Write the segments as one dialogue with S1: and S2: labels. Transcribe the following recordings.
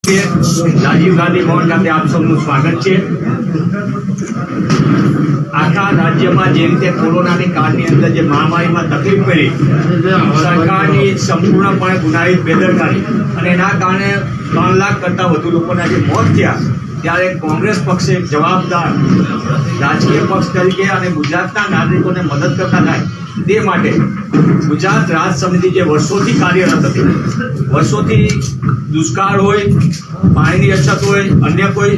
S1: રાજીવ ગાંધી ભવન ખાતે આપ સૌનું સ્વાગત છે। આખા રાજ્યમાં જે રીતે કોરોનાની કાળની અંદર જે મહામારીમાં તકલીફ પડી, સરકારની સંપૂર્ણપણે ગુનાહિત બેદરકારી અને એના કારણે 3 લાખ કરતાં વધુ લોકોના જે મોત થયા, ત્યારે કોંગ્રેસ પક્ષે એક જવાબદાર રાજકીય પક્ષ તરીકે અને ગુજરાતના નાગરિકોને મદદ કરતા થાય તે માટે ગુજરાત રાજ સમિતિ જે વર્ષોથી કાર્યરત હતી, વર્ષોથી દુષ્કાળ હોય, પાણીની અછત હોય, અન્ય કોઈ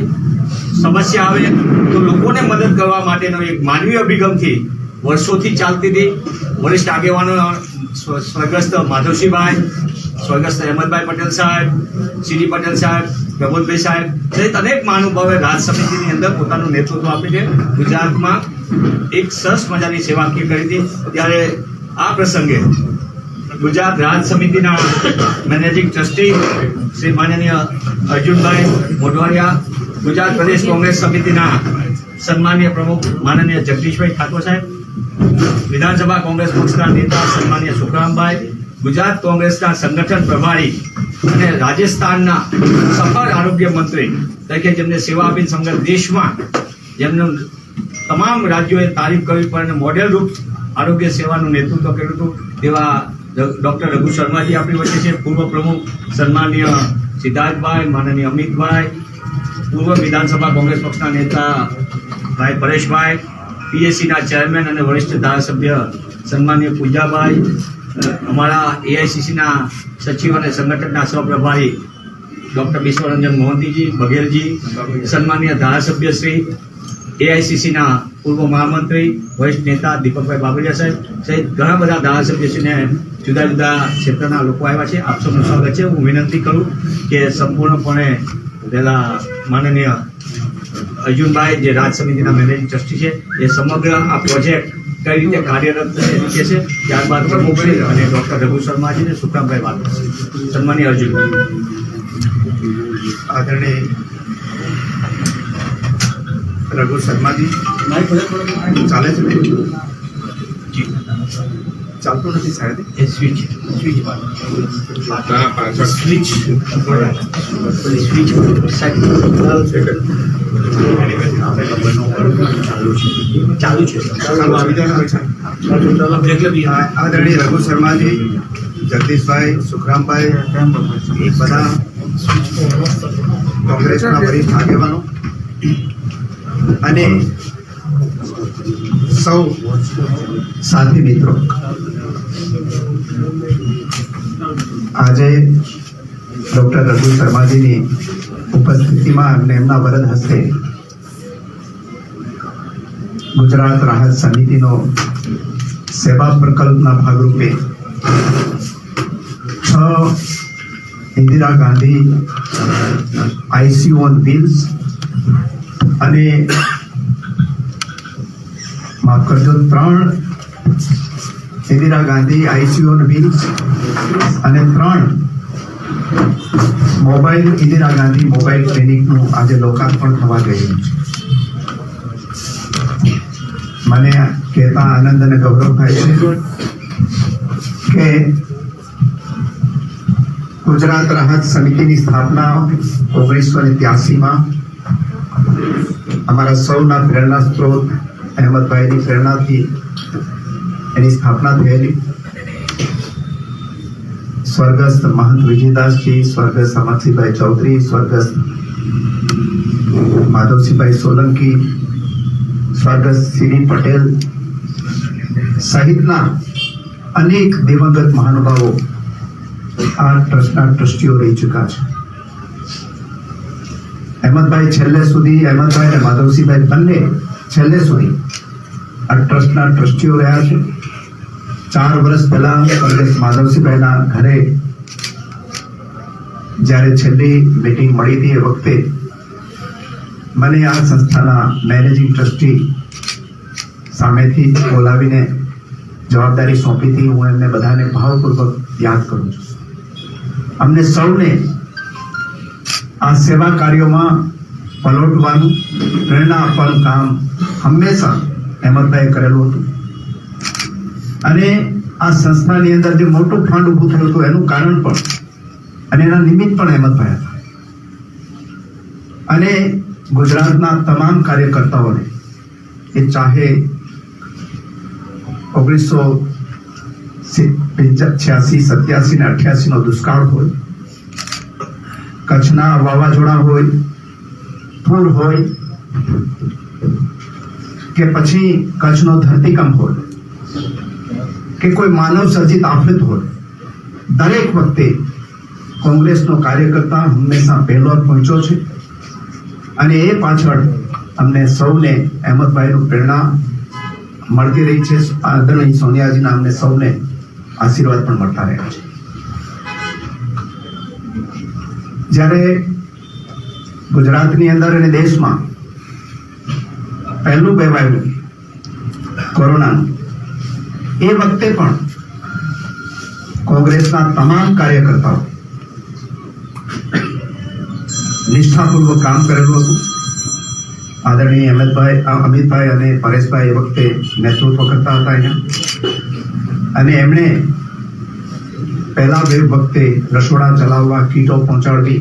S1: સમસ્યા આવે તો લોકોને મદદ કરવા માટેનો એક માનવીય અભિગમથી વર્ષોથી ચાલતી હતી। વરિષ્ઠ આગેવાનો સ્વર્ગસ્થ માધવસિંહભાઈ, સ્વર્ગસ્થ અહેમદભાઈ પટેલ સાહેબ, સીડી પટેલ સાહેબ, પ્રબોધભાઈ સાહેબ સહિત અનેક મહાનુભાવોએ રાજ સમિતિની અંદર પોતાનું નેતૃત્વ આપીને ગુજરાતમાં એક સરસ મજાની સેવાકીય કરી હતી। ત્યારે આ પ્રસંગે ગુજરાત રાજ સમિતિના મેનેજિંગ ટ્રસ્ટી શ્રી માનનીય અર્જુનભાઈ મોઢવાડિયા, ગુજરાત પ્રદેશ કોંગ્રેસ સમિતિના સન્માનીય પ્રમુખ માનનીય જગદીશભાઈ ઠાકોર સાહેબ, વિધાનસભા કોંગ્રેસ પક્ષના નેતા સન્માનીય સુખરામભાઈ, ગુજરાત કોંગ્રેસના સંગઠન પ્રભારી અને રાજસ્થાનના સફળ આરોગ્ય મંત્રી તરીકે જેમને સેવા આપીને સમગ્ર દેશમાં જેમનું તમામ રાજ્યોએ તારીફ કરવી પડે મોડેલ રૂપ આરોગ્ય સેવાનું નેતૃત્વ કર્યું હતું તેવા ડોક્ટર રઘુ શર્માજી આપણી વચ્ચે છે। પૂર્વ પ્રમુખ સન્માનીય સિદ્ધાર્થભાઈ, માનનીય અમિતભાઈ, પૂર્વ વિધાનસભા કોંગ્રેસ પક્ષના નેતા ભાઈ પરેશભાઈ, પીએસસીના ચેરમેન અને વરિષ્ઠ ધારાસભ્ય સન્માનીય પૂજાભાઈ, અમારા એઆઈસીસીના સચિવ અને સંગઠનના સહપ્રભારી ડોક્ટર બિશ્વરંજન મોહંતીજી બઘેલજી, સન્માનીય ધારાસભ્ય શ્રી એઆઈસીસીના પૂર્વ મહામંત્રી વરિષ્ઠ નેતા દીપકભાઈ બાબરિયા સાહેબ સહિત ઘણા બધા ધારાસભ્યશ્રીને જુદા જુદા ક્ષેત્રના લોકો આવ્યા છે। આપ સૌનું સ્વાગત છે। હું વિનંતી કરું કે સંપૂર્ણપણે પહેલા માનનીય અર્જુનભાઈ જે રાજ સમિતિના મેનેજિંગ ટ્રસ્ટી છે એ સમગ્ર આ પ્રોજેક્ટ કઈ રીતે કાર્યરત છે ત્યારબાદ પ્રમુખશ્રી અને ડોક્ટર રઘુ શર્માજીને સુખરામભાઈ વાત કરશે। સન્માનીય અર્જુનભાઈ।
S2: આદરણીય રઘુ શર્માજી, ચાલે છે? ચાલતું નથી સાહેબ,
S1: એ સ્વિચ ચાલુ છે।
S2: આદરણીય રઘુ શર્માજી, જગદીશભાઈ, સુખરામભાઈ, બધા કોંગ્રેસના વરિષ્ઠ આગેવાનો અને સૌ સાથી મિત્રો, આજે ડોક્ટર રઘુ શર્માજીની ઉપસ્થિતિમાં અને એમના વરદ હસ્તે ગુજરાત રાહત સમિતિનો સેવા પ્રકલ્પના ભાગરૂપે 6 Indira Gandhi ICU on wheels અને માફ કરજો 3 Indira Gandhi ICU on wheels અને 3 મોબાઈલ ઇન્દિરા ગાંધી મોબાઈલ ક્લિનિકનું આજે લોકાર્પણ થવા ગયું છે। મને કહેતા આનંદ અને ગૌરવ થાય છે કે ગુજરાત રાહત સમિતિની સ્થાપના 1983માં અમારા સૌના પ્રેરણા સ્ત્રોત અહેમદભાઈની પ્રેરણાથી એની સ્થાપના થયેલી। સ્વર્ગસ્થ મહંત વિજયદાસજી, સ્વર્ગસ્થ અમરસિંહભાઈ ચૌધરી, સ્વર્ગસ્થ માધવસિંહભાઈ સોલંકી, સ્વર્ગસ્થ સીડી પટેલ સહિતના અનેક દિવંગત મહાનુભાવો આ ટ્રસ્ટના ટ્રસ્ટીઓ રહી ચૂક્યા છે। અહેમદભાઈ છેલ્લે સુધી, અહેમદભાઈ અને માધવસિંહભાઈ બંને છેલ્લે સુધી આ ટ્રસ્ટના ટ્રસ્ટીઓ રહ્યા છે। 4 વર્ષ પહેલા માધવસિંહભાઈના ઘરે જ્યારે છેલ્લી મીટિંગ મળી હતી એ વખતે મને આ સંસ્થાના મેનેજિંગ ટ્રસ્ટી સામેથી બોલાવીને જવાબદારી સોંપી હતી। હું એમને બધાને ભાવપૂર્વક યાદ કરું છું। અમને સૌને આ સેવા કાર્યોમાં પલોટવાનું, પ્રેરણા આપવાનું કામ હંમેશા અહેમદભાઈએ કરેલું હતું અને આ સંસ્થાની અંદર જે મોટું ફંડ ઊભું થયું હતું એનું કારણ પણ અને એના નિમિત્ત પણ અહેમદભાઈ હતા। અને ગુજરાતના તમામ કાર્યકર્તાઓને એ ચાહે 1986, 87 ને 88 નો દુષ્કાળ હોય, કચ્છના વાવાઝોડા હોય, પૂર હોય કે પછી કચ્છનો ધરતીકંપ હોય કે કોઈ માનવ સર્જિત આફત હોય, દરેક વખતે કોંગ્રેસનો કાર્યકર્તા હંમેશા પહેલો જ પહોંચ્યો છે. અને એ પાછળ અમને સૌને અહેમદભાઈનું પ્રેરણા મળતી રહી છે. આદરણીય સોનિયાજીના અમને સૌને આશીર્વાદ પણ મળતા રહ્યા છે. જ્યારે ગુજરાતની અંદર અને દેશમાં પહેલું વેવ આવ્યું કોરોનાનું, એ વખતે પણ કોંગ્રેસના તમામ કાર્યકર્તાઓ નિષ્ઠાપૂર્વક કામ કરેલું હતું. આદરણીય અમિતભાઈ અને પરેશભાઈ એ વખતે નેતૃત્વ કરતા હતા અહીંયા, અને એમણે પહેલા વેવ વખતે રસોડા ચલાવવા, કીટો પહોંચાડવી,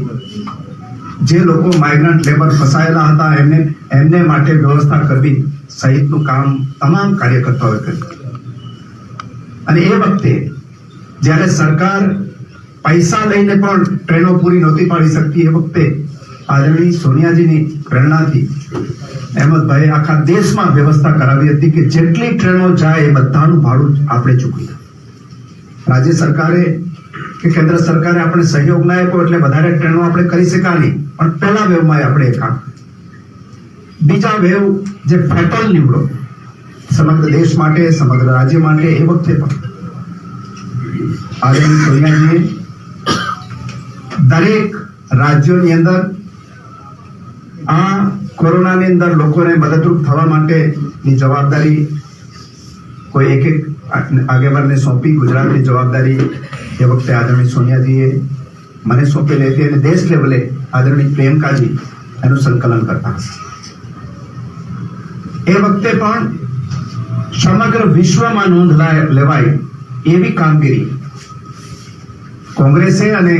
S2: જે લોકો માઇગ્રન્ટ લેબર ફસાયેલા હતા એમને માટે વ્યવસ્થા કરવી સહિતનું કામ તમામ કાર્યકર્તાઓએ કર્યું. અને એ વખતે જ્યારે સરકાર પૈસા લઈને પણ ટ્રેનો પૂરી નહોતી પાડી શકતી, એ વખતે આદરણીય સોનિયાજીની પ્રેરણાથી અહેમદભાઈ આખા દેશમાં વ્યવસ્થા કરાવી હતી કે જેટલી ટ્રેનો જાય એ બધાનું ભાડું આપણે ચૂકવીએ. રાજ્ય સરકારે કે કેન્દ્ર સરકારે આપણે સહયોગ ના આપ્યો એટલે વધારે ટ્રેનો આપણે કરી શક્યા નહીં, પણ પહેલા વેવમાં આપણે એ કામ. બીજા વેવ જે ફેટલ નીવડો સમગ્ર દેશ માટે, સમગ્ર રાજ્ય માટે, એ વખતે પણ આદરણીય સોનિયાજીએ દરેક રાજ્યોની અંદર આ કોરોનાની અંદર લોકોને મદદરૂપ થવા માટેની જવાબદારી કોઈ એક આગેવાનને સોંપી. ગુજરાતની જવાબદારી એ વખતે આદરણીય સોનિયાજીએ મને સોંપેલી હતી અને દેશ લેવલે આદરણીય પ્રિયંકાજી એનું સંકલન કરતા હતા. એ વખતે પણ સમગ્ર વિશ્વમાં નોંધ લેવાય એવી કામગીરી કોંગ્રેસે અને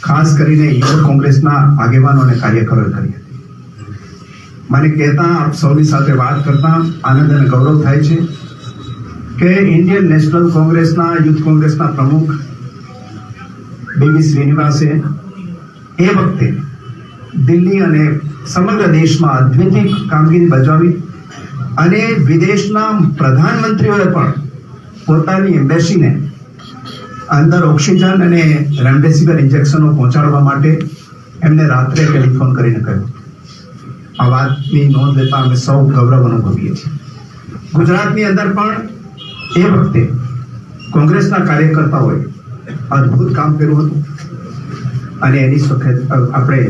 S2: ખાસ કરીને યુવક કોંગ્રેસના આગેવાનો અને કાર્યકરોએ કરી હતી. મને કહેતા, આપ સૌની સાથે વાત કરતા આનંદ અને ગૌરવ થાય છે કે ઇન્ડિયન નેશનલ કોંગ્રેસના યુથ કોંગ્રેસના પ્રમુખ બીવી શ્રીનિવાસે એ વખતે દિલ્હી અને સમગ્ર દેશમાં અદ્વિતીય કામગીરી બજાવી, અને વિદેશના પ્રધાનમંત્રીઓએ પણ પોતાની એમ્બેસીને અંદર ઓક્સિજન અને રેમડેસિવિર ઇન્જેક્શનો પહોંચાડવા માટે એમને રાત્રે ટેલિફોન કરીને કહ્યું. આ વાતની નોંધ લેતા અમે સૌ ગૌરવ અનુભવીએ છીએ. ગુજરાતની અંદર પણ એ વખતે કોંગ્રેસના કાર્યકર્તાઓએ અદ્ભુત કામ કર્યું હતું અને એની આપણે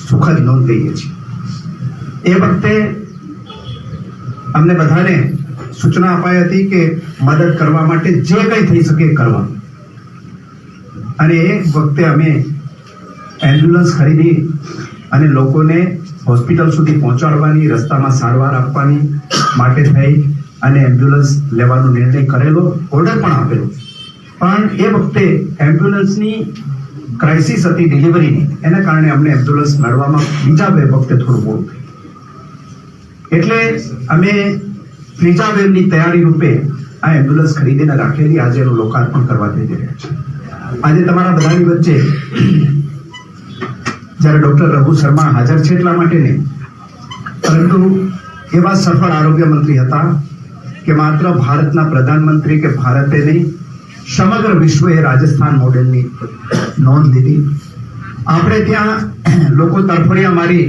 S2: સુખદ નોંધ લઈએ છીએ. એ વખતે અમને બધાને સૂચના અપાઈ હતી કે મદદ કરવા માટે જે કંઈ થઈ શકે કરવા, અને એ વખતે અમે એમ્બ્યુલન્સ ખરીદી અને લોકોને હોસ્પિટલ સુધી પહોંચાડવાની, રસ્તામાં સારવાર આપવાની માટે થઈ અને એમ્બ્યુલન્સ લેવાનો નિર્ણય કરેલો, ઓર્ડર પણ આપેલો. પણ એ વખતે એમ્બ્યુલન્સની ક્રાઇસિસ હતી ડિલિવરીની, એના કારણે અમને એમ્બ્યુલન્સ મળવામાં બીજા બે વખતે થોડું મોડું થયું. એટલે અમે ત્રીજા વેવની તૈયારી રૂપે આ એમ્બ્યુલન્સ ખરીદીને રાખેલી. આજે એનું લોકાર્પણ કરવા જઈ રહ્યા છે. આજે તમારા બધાની વચ્ચે જ્યારે ડોક્ટર રઘુ શર્મા હાજર છે એટલા માટે નહીં, પરંતુ એવા સફળ આરોગ્ય મંત્રી હતા કે માત્ર ભારતના પ્રધાનમંત્રી કે ભારતે નહીં, સમગ્ર વિશ્વએ રાજસ્થાન મોડેલની નોંધ લીધી. આપણે ત્યાં લોકો તરફડિયા મારી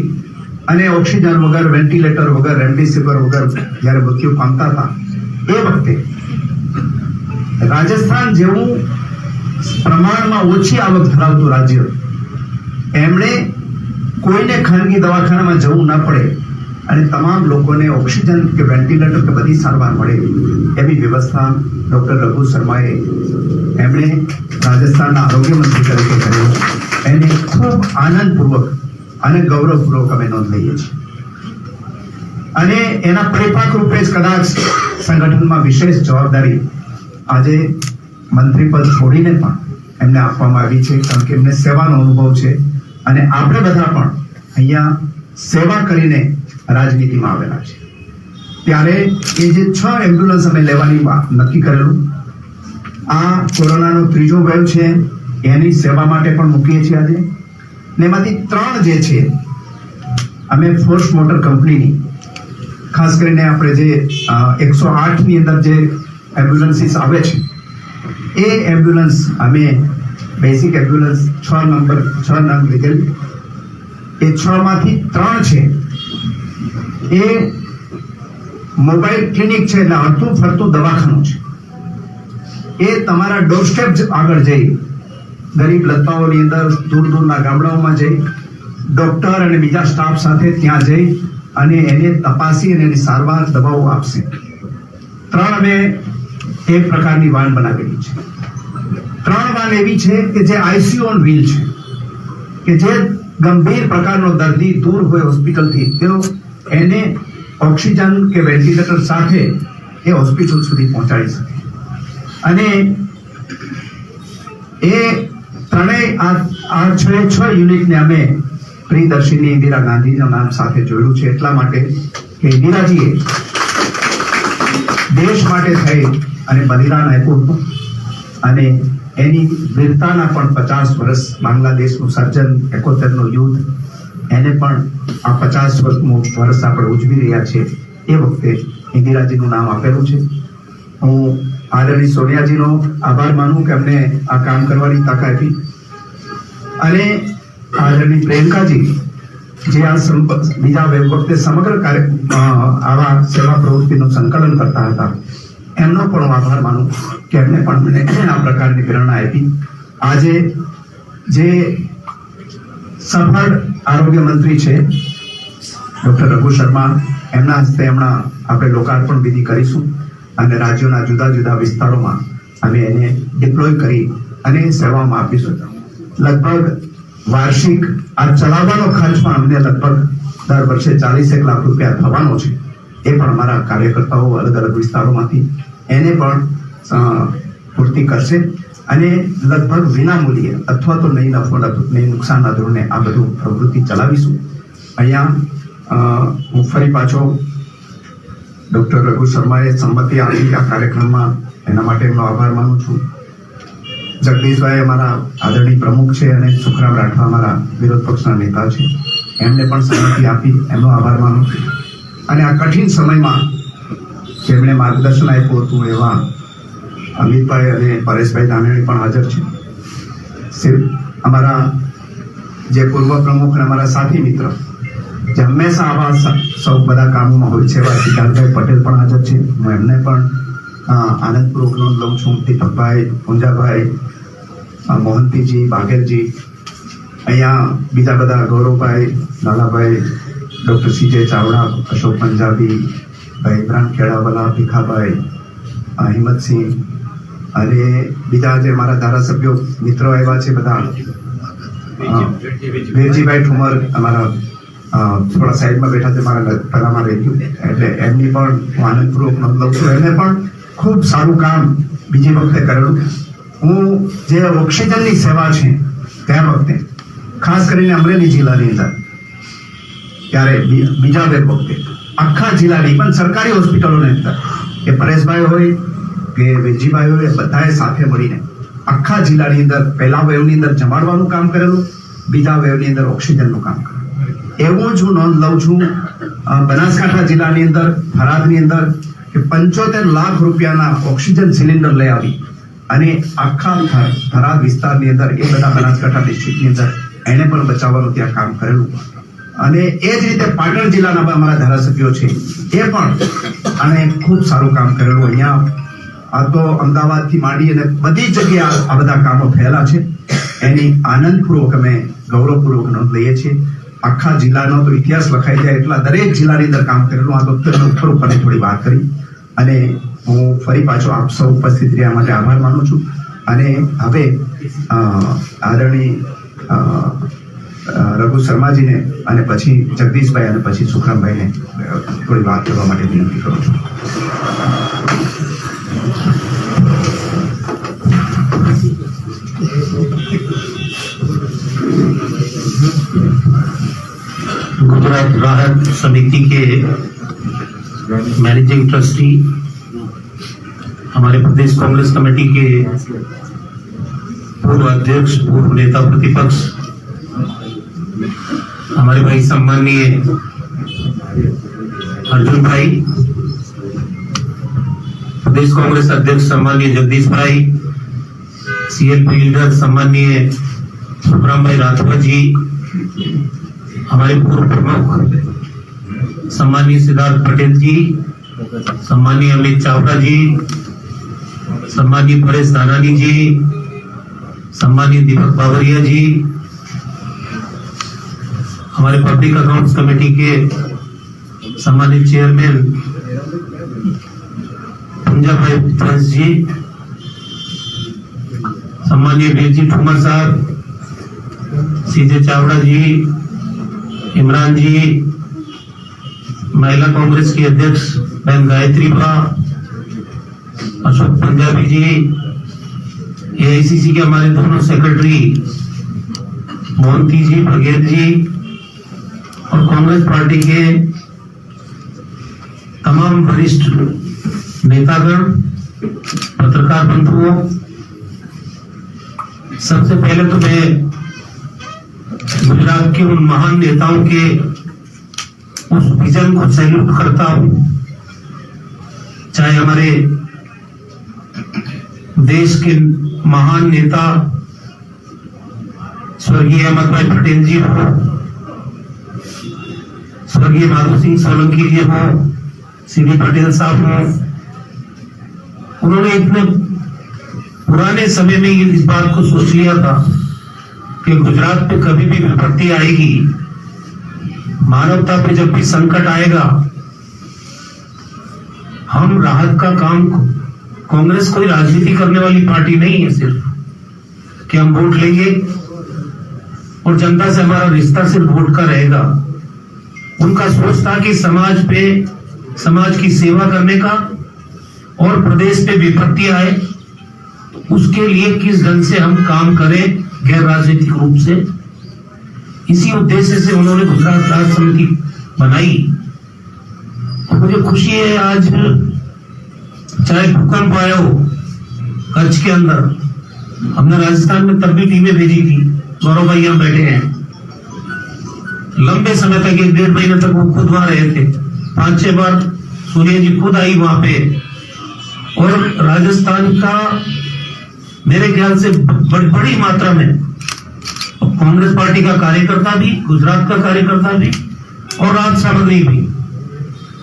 S2: અને ઓક્સિજન વગર, વેન્ટિલેટર વગર, રેમડેસિવિર વગર જ્યારે મૃત્યુ પામતા હતા, એ વખતે રાજસ્થાન જેવું પ્રમાણમાં ઓછી આવક ધરાવતું રાજ્ય, એમણે કોઈને ખાનગી દવાખાનામાં જવું ન પડે અને તમામ લોકોને ઓક્સિજન કે વેન્ટિલેટર કે બધી સારવાર મળે એવી વ્યવસ્થા ડોક્ટર રઘુ શર્માએ એમણે રાજસ્થાનના આરોગ્ય મંત્રી તરીકે કર્યો. એને ખૂબ આનંદપૂર્વક અને ગૌરવપૂર્વક અમે નોંધ લઈએ છીએ. અને એના પરિપાક રૂપે જ કદાચ સંગઠનમાં વિશેષ જવાબદારી આજે મંત્રી પદ છોડીને પણ એમને આપવામાં આવી છે, કારણ કે એમને સેવાનો અનુભવ છે. અને આપણે બધા પણ અહીંયા સેવા કરીને રાજનીતિમાં આવેલા છે. ત્યારે એ જે 6 એમ્બ્યુલન્સ અમે લેવાની નક્કી કરેલું, આ કોરોનાનો ત્રીજો વેવ છે એની સેવા માટે પણ મૂકીએ છીએ આજે. ને એમાંથી 3 જે છે અમે ફોર્સ મોટર કંપનીની, ખાસ કરીને આપણે જે 108 ની અંદર જે એમ્બ્યુલન્સીસ આવે છે એ એમ્બ્યુલન્સ અમે બેઝિક એમ્બ્યુલન્સ 6 નંગ લીધેલ. એ 6 માંથી 3 છે એ મોબાઈલ ક્લિનિક છે, એટલે હરતું ફરતું દવાખાનું છે. એ તમારા ડોરસ્ટેપ આગળ જઈ, ગરીબ લતાઓની અંદર દૂર દૂરના ગામડાઓમાં જઈ ડોક્ટર અને બીજા સ્ટાફ સાથે ત્યાં જઈ અને એને તપાસી અને એની સારવાર દવાઓ આપશે. 3 અમે એ પ્રકારની વાન બનાવેલી છે. 3 વાન એવી છે કે જે આઈસીયુ ઓન વ્હીલ છે, કે જે ગંભીર પ્રકારનો દર્દી દૂર હોય હોસ્પિટલથી, તેઓ એને ઓક્સિજન કે વેન્ટિલેટર સાથે એ હોસ્પિટલ સુધી પહોંચાડી શકે. અને એ ત્રણેય આ 6 યુનિટને અમે પ્રિયદર્શિની ઇન્દિરા ગાંધીના નામ સાથે જોડ્યું છે, એટલા માટે કે ઇન્દિરાજીએ દેશ માટે થઈ અને બલિદાન આપ્યું હતું. અને એની વીરતાના પણ 50 વર્ષ, બાંગ્લાદેશનું સર્જન, 71નું યુદ્ધ, એને પણ આ 50 વર્ષ આપણે ઉજવી રહ્યા છીએ. એ વખતે ઇન્દિરાજીનું નામ આપેલું છે. હું આદરણીય સોનિયાજીનો આભાર માનું કે અમને આ કામ કરવાની તક આપી. અને આદરણીય પ્રિયંકાજી જે આ બીજા વખતે સમગ્ર આવા સેવા પ્રવૃત્તિનું સંકલન કરતા હતા, એમનો પણ હું આભાર માનું કે એમને પણ મને આ પ્રકારની પ્રેરણા આપી. આજે જે સફળ આરોગ્ય મંત્રી છે ડોક્ટર રઘુ શર્મા, એમના હસ્તે હમણાં આપણે લોકાર્પણ વિધિ કરીશું અને રાજ્યોના જુદા જુદા વિસ્તારોમાં અમે એને ડિપ્લોય કરી અને સેવામાં આપીશું. લગભગ વાર્ષિક આ ચલાવવાનો ખર્ચ પણ અમને લગભગ દર વર્ષે 41 લાખ રૂપિયા થવાનો છે. એ પણ અમારા કાર્યકર્તાઓ અલગ અલગ વિસ્તારોમાંથી એને પણ પૂર્તિ કરશે. અને લગભગ વિના મૂલ્યે અથવા તો નહીં નફો નહીં નુકસાનના ધોરણે આ બધું પ્રવૃત્તિ ચલાવીશું. અહીંયા હું ફરી પાછો ડોક્ટર રઘુ શર્માએ સંમતિ આપી આ કાર્યક્રમમાં, એના માટે એમનો આભાર માનું છું. જગદીશભાઈ અમારા આદરણીય પ્રમુખ છે અને સુખરામ રાઠવા અમારા વિરોધ પક્ષના નેતા છે, એમને પણ સંમતિ આપી, એમનો આભાર માનું છું. અને આ કઠિન સમયમાં જેમણે માર્ગદર્શન આપ્યું હતું એવા અમિતભાઈ અને પરેશભાઈ દાનેણી પણ હાજર છે. અમારા જે પૂર્વ પ્રમુખ અને અમારા સાથી મિત્ર જે હંમેશા આવા સૌ બધા કામોમાં હોય છે, એવા સિદ્ધાર્થભાઈ પટેલ પણ હાજર છે. હું એમને પણ આનંદપૂર્વક નોંધ લઉં છું. દીપકભાઈ, પુંજાભાઈ, મોહંતીજી, બાઘેલજી, અહીંયા બીજા બધા ગૌરવભાઈ, લાલાભાઈ, ડૉક્ટર CJ ચાવડા, અશોક પંજાબી, ભાઈ ઇમરાન ખેડાવાલા, ભીખાભાઈ, હિંમતસિંહ અને બીજા જે મારા ધારાસભ્યો મિત્રો આવ્યા છે બધા, વેરજીભાઈ ઠુમર અમારા થોડા સાઈડમાં બેઠા છે, મારા પહેલામાં રહી ગયું, એટલે એમની પણ હું આનંદપૂર્વક નોંધ લઉં છું. એમને પણ ખૂબ સારું કામ બીજી વખતે કરેલું. હું જે ઓક્સિજનની સેવા છે ત્યાં વખતે ખાસ કરીને અમરેલી જિલ્લાની અંદર ત્યારે બીજા વેવ વખતે આખા જિલ્લાની પણ સરકારી હોસ્પિટલોની અંદર એ પરેશભાઈ હોય કે વેજીભાઈ હોય, બધાએ સાથે મળીને આખા જિલ્લાની અંદર પહેલા વેવની અંદર જમાડવાનું કામ કરેલું, બીજા વેવની અંદર ઓક્સિજનનું કામ કરેલું. એવું જ હું નોંધ લઉં છું બનાસકાંઠા જિલ્લાની અંદર, થરાદની અંદર કે 75 લાખ રૂપિયાના ઓક્સિજન સિલિન્ડર લઈ આવી અને આખા થરાદ વિસ્તારની અંદર એ બધા બનાસકાંઠા ડિસ્ટ્રિક્ટની અંદર એને પણ બચાવવાનું ત્યાં કામ કરેલું. અને એ જ રીતે પાટણ જિલ્લાના અમારા ધારાસભ્યો છે, એ પણ આને ખૂબ સારું કામ કરેલું. અહીંયા આ તો અમદાવાદથી માંડી અને બધી જગ્યાએ આ બધા કામો થયેલા છે. એની આનંદપૂર્વક અમે ગૌરવપૂર્વક નોંધ લઈએ છીએ. આખા જિલ્લાનો તો ઇતિહાસ લખાઈ જાય એટલા દરેક જિલ્લાની અંદર કામ કરેલું. આ દોસ્તરને ઉપર ઉપરની થોડી વાત કરી અને હું ફરી પાછો આપ સૌ ઉપસ્થિત રહ્યા માટે આભાર માનું છું. અને હવે આદરણીય રઘુ શર્માજીને અને પછી જગદીશભાઈ અને પછી સુખરામભાઈને થોડી વાત કરવા માટે વિનંતી કરું છું.
S3: ગુજરાત गुजरात राहत समिति के मैनेजिंग ट्रस्टी, हमारे प्रदेश कांग्रेस कमेटी के पूर्व अध्यक्ष, पूर्व नेता प्रतिपक्ष, हमारे भाई सम्माननीय अर्जुन भाई, प्रदेश कांग्रेस अध्यक्ष सम्माननीय जगदीश भाई, सीएलपी लीडर सम्माननीय सुखराम भाई राठौर जी, हमारे पूर्व प्रमुख सम्माननीय सिद्धार्थ पटेल जी, सम्माननीय अमित चावड़ा जी, सम्माननीय परेश दानानी जी, सम्माननीय दीपक बावरिया जी, हमारे पब्लिक अकाउंट्स कमेटी के सम्मानित चेयरमैन पंजाब भाई प्रिंस जी, सम्माननीय वीर जी ठुमर साहब, सीजे चावड़ा जी, इमरान जी, महिला कांग्रेस की अध्यक्ष बहन गायत्री बा, अशोक पंजाबी जी, एआईसीसी के हमारे दोनों सेक्रेटरी मोहंती जी, बघेल जी, और कांग्रेस पार्टी के तमाम वरिष्ठ नेतागण, पत्रकार बंधुओं, सबसे पहले तो मैं गुजरात के उन महान नेताओं के उस विजन को सैल्यूट करता हूं, चाहे हमारे देश के महान नेता स्वर्गीय अहमद भाई पटेल जी हो, स्वर्गीय माधव सिंह सोलंकी जी हो, सीबी पटेल साहब हो। उन्होंने इतने पुराने समय में इस बात को सोच लिया था कि गुजरात पे कभी भी विपत्ति आएगी, मानवता पे जब भी संकट आएगा, हम राहत का काम, कांग्रेस कोई राजनीति करने वाली पार्टी नहीं है सिर्फ कि हम वोट लेंगे और जनता से हमारा रिश्ता सिर्फ वोट का रहेगा। उनका सोच था कि समाज की सेवा करने का, और प्रदेश पे विपत्ति आए उसके लिए किस ढंग से हम काम करें गैर राजनीतिक रूप से। इसी उद्देश्य से उन्होंने गुजरात राहत समिति बनाई। और मुझे खुशी है आज, चाहे भूकंप आया हो कच्छ के अंदर, हमने राजस्थान में तब भी टीमें भेजी थी, गौरव भाई यहाँ बैठे हैं, लंबे समय तक 1-1.5 महीने तक वो खुद वहां रहे थे, 5-6 बार सोनिया जी खुद आई वहां पे। और राजस्थान का मेरे ख्याल से बड़ी मात्रा में कांग्रेस पार्टी का कार्यकर्ता भी, गुजरात का कार्यकर्ता भी और राहत सामग्री भी,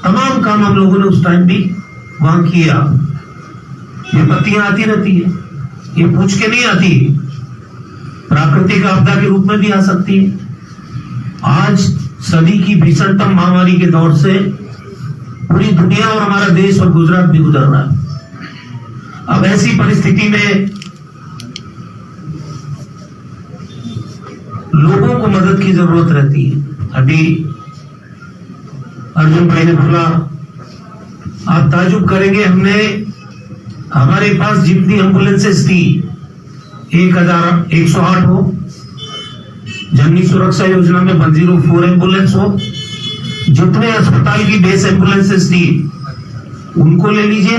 S3: तमाम काम हम लोगों ने उस टाइम भी वहां किया। विपत्तियां आती रहती है, ये पूछ के नहीं आती, प्राकृतिक आपदा के रूप में भी आ सकती है। आज सदी की भीषणतम महामारी के दौर से पूरी दुनिया और हमारा देश और गुजरात भी गुजर रहा है। अब ऐसी परिस्थिति में लोगों को मदद की जरूरत रहती है। अभी अर्जुन भाई ने बोला, आप ताजुब करेंगे, हमारे पास जितनी एम्बुलेंसेस थी, 1,108 हो, जननी सुरक्षा योजना में 104 एम्बुलेंस हो, जितने अस्पताल की बेस एम्बुलेंसेस थी उनको ले लीजिए,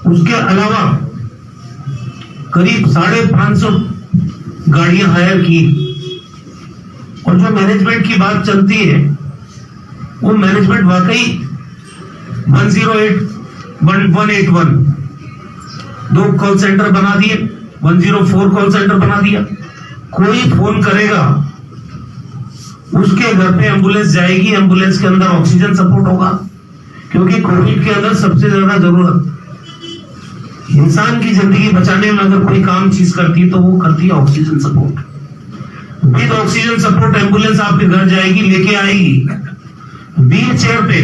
S3: उसके अलावा करीब 550 गाड़ियां हायर की। और जो मैनेजमेंट की बात चलती है, वो मैनेजमेंट वाकई 108, 181 2 कॉल सेंटर बना दिए, 104 कॉल सेंटर बना दिया। कोई फोन करेगा उसके घर पे एम्बुलेंस जाएगी, एम्बुलेंस के अंदर ऑक्सीजन सपोर्ट होगा, क्योंकि कोविड के अंदर सबसे ज्यादा जरूरत इंसान की जिंदगी बचाने में अगर कोई काम चीज करती है तो वो करती है oxygen support. With oxygen support ambulance आपके घर जाएगी, लेके आएगी। व्हील चेयर पे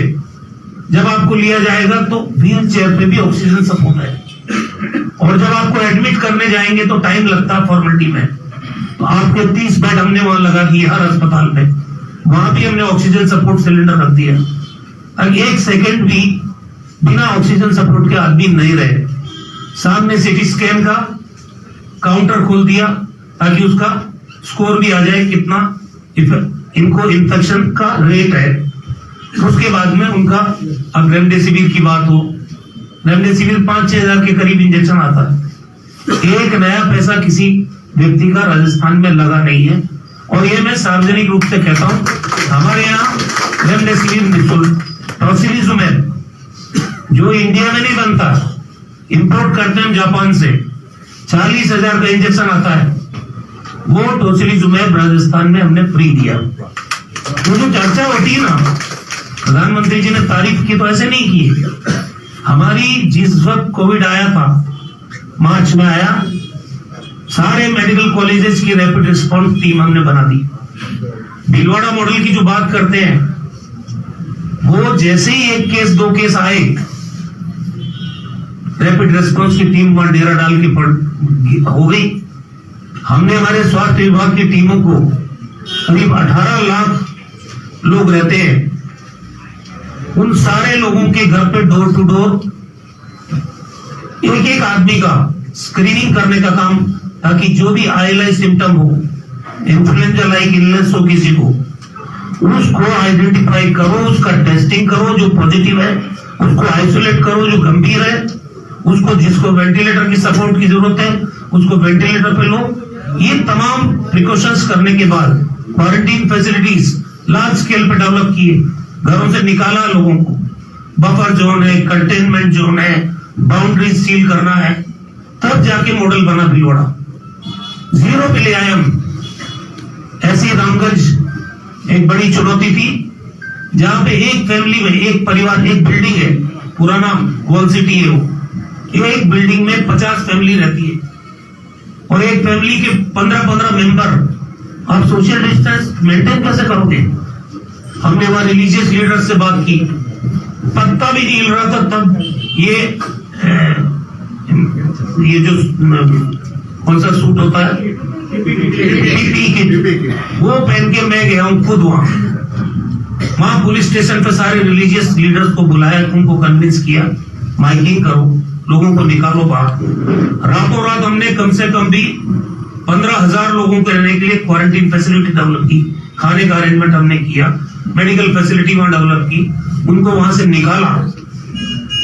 S3: जब आपको लिया जाएगा तो व्हील चेयर पे भी ऑक्सीजन सपोर्ट है। और जब आपको एडमिट करने जाएंगे तो टाइम लगता है फॉर्मेलिटी में, तो आपके 30 बेड हमने वहां लगा दिए हर अस्पताल में, वहां भी हमने ऑक्सीजन सपोर्ट सिलेंडर रख दिया। अब 1 सेकेंड भी बिना ऑक्सीजन सपोर्ट के आदमी नहीं रहे। सामने सिटी स्कैन का काउंटर खोल दिया ताकि उसका स्कोर भी आ जाए, कितना इनको इन्फेक्शन का रेट है। उसके बाद में उनका अब रेमडेसिविर की बात हो, रेमडेसिविर 5-6 हजार के करीब इंजेक्शन आता है। एक नया पैसा किसी व्यक्ति का राजस्थान में लगा नहीं है। और ये मैं सार्वजनिक रूप से कहता हूं, हमारे यहाँ रेमडेसिविर निःशुल्क, टोसिलिजुमैब जो इंडिया में नहीं बनता, इंपोर्ट करते हैं जापान से, 40,000 का इंजेक्शन आता है, वो टोसिलिजुमैब राजस्थान में हमने फ्री दिया। वो जो चर्चा होती है ना, प्रधानमंत्री जी ने तारीफ की तो ऐसे नहीं की। हमारी जिस वक्त कोविड आया था, मार्च में आया, सारे मेडिकल कॉलेजेस की रैपिड रिस्पॉन्स टीम हमने बना दी। भीलवाड़ा मॉडल की जो बात करते हैं, वो जैसे ही 1 केस 2 केस आए, रैपिड रिस्पॉन्स की टीम वहां डेरा डाल के हो गई। हमने हमारे स्वास्थ्य विभाग की टीमों को, करीब 18 लाख लोग रहते हैं, उन सारे लोगों के घर पे डोर टू डोर एक आदमी का स्क्रीनिंग करने का काम, ताकि जो भी आईएलआई सिम्टम हो, इन्फ्लुएंजा लाइक इलनेस हो किसी को, उसको आइडेंटिफाई करो, उसका टेस्टिंग करो, जो पॉजिटिव है उसको आइसोलेट करो, जो गंभीर है उसको, जिसको वेंटिलेटर की सपोर्ट की जरूरत है उसको वेंटिलेटर पे लो। ये तमाम प्रिकॉशंस करने के बाद क्वारंटीन फैसिलिटीज लार्ज स्केल पे डेवलप किए, घरों से निकाला लोगों को, बफर जोन है, कंटेनमेंट जोन है, बाउंड्री सील करना है, तब जाके मॉडल बना भीलवाड़ा। 0 पे ले आए हम। ऐसी रामगंज एक बड़ी चुनौती थी, जहां पे एक फैमिली में, एक परिवार, एक बिल्डिंग है, पुराना वॉल सिटी है वो, एक बिल्डिंग में 50 फैमिली रहती है, और एक फैमिली के 15-15 मेंबर। आप सोशल डिस्टेंस मेंटेन कैसे करोगे? हमने वहां रिलीजियस लीडर से बात की, पत्ता भी नहीं हिल रहा था तब ये जो कौन सा सूट होता है, वो पहन के मैं गया हूं खुद वहां पुलिस स्टेशन पे सारे रिलीजियस लीडर्स को बुलाया, उनको कन्विंस किया, माइकिंग करो, लोगों को निकालो बाहर। रातों रात हमने कम से कम भी 15,000 लोगों के रहने के लिए क्वारंटीन फैसिलिटी डेवलप की, खाने का अरेंजमेंट हमने किया, मेडिकल फैसिलिटी वहां डेवलप की, उनको वहां से निकाला।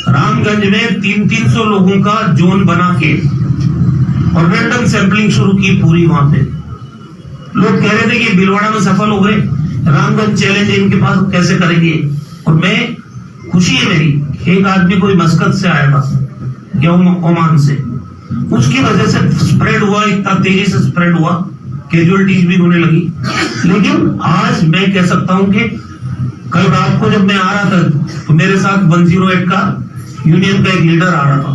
S3: रामगंज में 300 लोगों का जोन बना के और रैंडम सैंपलिंग शुरू की पूरी वहां पे। लोग कह रहे थे कि भीलवाड़ा में सफल हो गए, रामगंज चैलेंज इनके पास कैसे करेंगे। और मैं, खुशी है मेरी, एक आदमी कोई मस्कत से आया था या ओमान से, उसकी वजह से स्प्रेड हुआ, इतना तेजी से स्प्रेड हुआ, कैजुअलिटीज भी होने लगी। लेकिन आज मैं कह सकता हूं कि कल रात को जब मैं आ रहा था तो मेरे साथ 108 का यूनियन का एक लीडर आ रहा था।